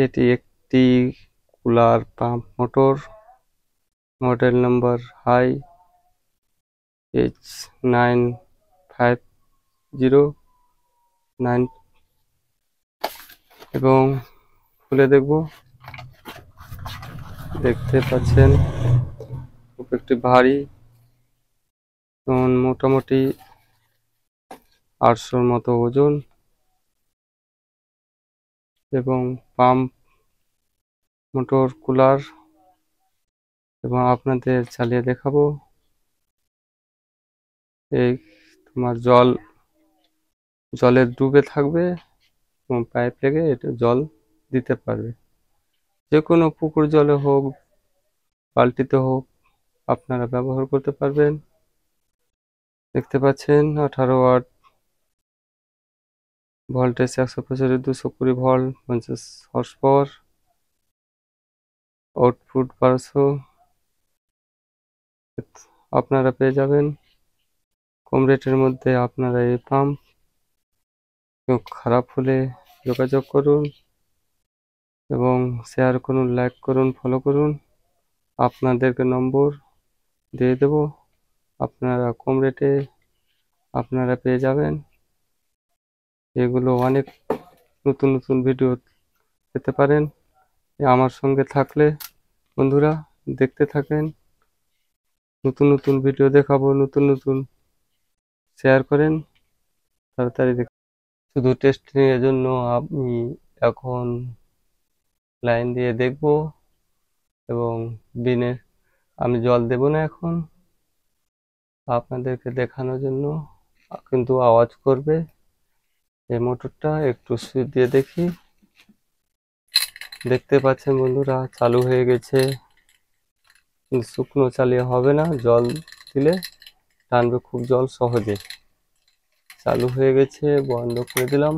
এটি একটি cooler pump motor, model number high H9509 এবং খুলে দেখব। দেখতে পাচ্ছেন খুব একটি ভারী, মোটামুটি 800-র মতো ওজন, এবং পাম্প মোটর কুলার, এবং আপনাদের চালিয়ে দেখাবো। এই তোমার জলে ডুবে থাকবে এবং পাইপ লেগে এটা জল দিতে পারবে, যে কোনো পুকুর জলে হোক, বালতিতে হোক, আপনারা ব্যবহার করতে পারবেন। দেখতে পাচ্ছেন 18 watt voltage, 165 220 volt, 50 horse power, output 1200। আপনারা পেয়ে যাবেন কম রেটের মধ্যে। আপনারা এই পাম্প খারাপ হলে যোগাযোগ করুন এবং শেয়ার করুন, লাইক করুন, ফলো করুন। আপনাদেরকে নম্বর দিয়ে দেব, আপনারা কম রেটে আপনারা পেয়ে যাবেন। এগুলো অনেক নতুন নতুন ভিডিও পেতে পারেন আমার সঙ্গে থাকলে। বন্ধুরা দেখতে থাকেন, নতুন নতুন ভিডিও দেখাবো, নতুন নতুন শেয়ার করেন তাড়াতাড়ি। শুধু টেস্টিং এর জন্য আমি এখন লাইন দিয়ে দেখব, এবং দিনে আমি জল দেব না এখন, আপনাদেরকে দেখানোর জন্য। কিন্তু আওয়াজ করবে এই মোটরটা। একটু সুইচ দিয়ে দেখি। দেখতে পাচ্ছেন বন্ধুরা চালু হয়ে গেছে, কিন্তু শুকনো চালিয়ে হবে না, জল দিলে টানবে খুব জল সহজে। চালু হয়ে গেছে, বন্ধ করে দিলাম।